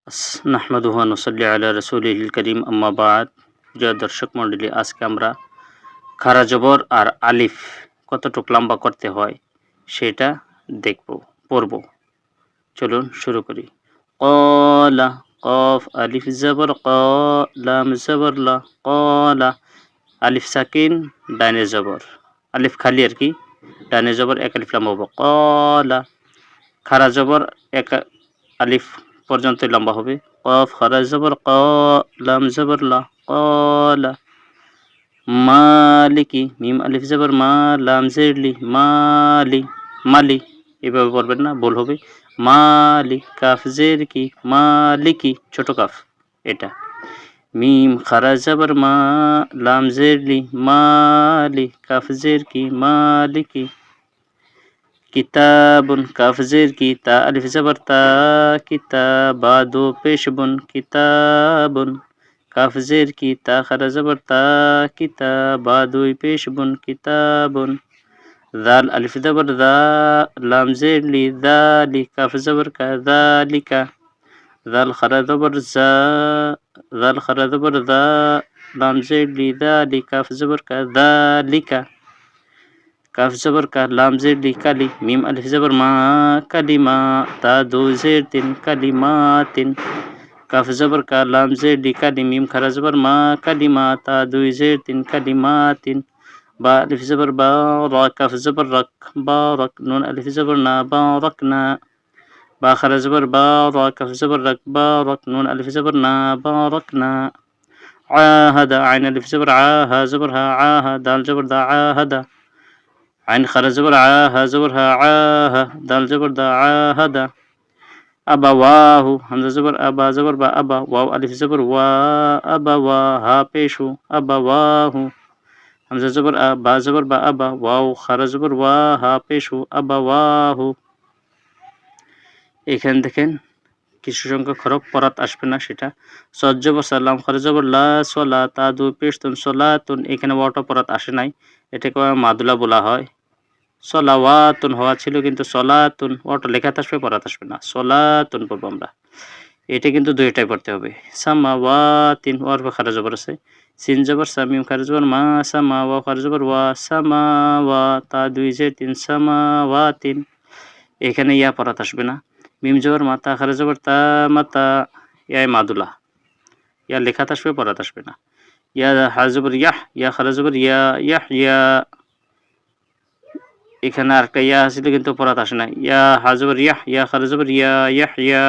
নাহমাদুহু ওয়া নুসাল্লি আলা রাসূলিহিল কারীম আম্মা বা'দ। প্রিয় দর্শক মণ্ডলী, আজকে আমরা খাড়া জবর আর আলিফ কতটুক লম্বা করতে হয় সেটা পড়ব। চলুন শুরু করি। ক্বালা, কফ আলিফ জবর ক, লাম জবর লা, ক্বালা। আলিফ সাকিন, ডানে জবর, আলিফ খালি আর কি, ডানে জবর এক আলিফ লম্বা হবে ক্বালা। খাড়া জবর এক আলিফ পর্যন্ত লম্বা হবে। কফ খাড়া জবর ক, লাম জবর লা, ক্বালা। মালিকি, মিম আলিফ জবর মা, লাম জের লি, মালি, মালি। এভাবে পড়বেন না, ভুল হবে। মালি, কাফ জের কি, মালিকি, ছোট কাফ এটা। মিম খাড়া জবর মা, লাম জের লি, মালি, কাফ জের কি, মালিকি। কিতাবুন, কাফ জের কি, তা আলিফ জবর তা, কিতাবা, দো পেশ বুন, কিতাবুন। কাফ জের কি, তা খাড়া জবর তা, কিতাবা, দুই পেশ বুন, কিতাবুন। দাল আলিফ জবর দা, লাম জের লি, দালি, কাফ জবর কা, দালিকা। দাল খাড়া জবর জা, দাল খাড়া জবর দা, লাম জের লি, দালি, কাফ জবর কা, দালিকা। কাফ জবর কা, লাম জের লি, কালি। মিম আলিফ জবর মা, কালিমা, তা দো জের তিন, কালিমাতিন। কাফ জবর কা, লাম জের লি, কালি, মিম খাড়া জবর মা, কালিমা, তা দুই জের তিন, কালিমাতিন। বা আলিফ জবর বা, রা, কাফ জবর রক, বারাক। নুন আলিফ জবর না, বারাকনা। বা খাড়া জবর বা, রা, কাফ জবর রক, বারাক। নুন আলিফ জবর না, বারাকনা। আহাদা, আইন আলিফ জবর আহা, জবর হা, আহা। দাল জবর দা, আহাদা। আইন খাড়া জবর আহা, জবর হা, আহা। দাল জবর দা, আহাদা। আবা ওয়াহু, হামজা জবর আবা, জবর বা, আবা। ওয়াও আলিফ জবর ওয়া, আবা ওয়া, হা পেশু, আবা ওয়াহু। হামজা জবর আ, বা জবর বা, আবা। ওয়াও খাড়া জবর ওয়া, হা পেশু, আবা ওয়াহু। এখানে দেখেন কিছু সংখ্যক হরফ পরাত আসবে না, সেটা সদ জবর সালাম, খাড়া জবর লা, সলা, তা দু পেশতুন, সলাতুন। এখানে ওয়াটা পরাত আসে নাই, এটাকে মাদুলা বলা হয়। সলাওয়াতুন হওয়া ছিল, কিন্তু সলাতুন ওটা লেখাতে আসবে, পড়াতে আসবে না। সলাতুন পড়বো আমরা, এটা কিন্তু দুইটাই পড়তে হবে। সামাওয়াতিন, ওয়ার পর খাড়া জবর আছে। সিন জবর সামিম, খাড়া জবর মা, সামা, ওয়া খাড়া জবর ওয়া, সামাওয়া, তা দুই জের তিন, সামাওয়াতিন। এখানে ইয়া পড়াতে আসবে না। মিম জবর মাতা, খাড়া জবর তা, মাতা, ইয়ায় মাদুলা, ইয়া লেখাতে আসবে, পড়াতে আসবে না। ইয়া হা জবর ইয়াহ, ইয়া খাড়া জবর ইয়া, ইয়াহ ইয়া। এখানে আরেকটা ইয়া ছিল, কিন্তু পড়াতে আসে না। ইয়া হা জবর ইয়াহ, ইয়া খাড়া জবর ইয়া, ইয়াহ ইয়া।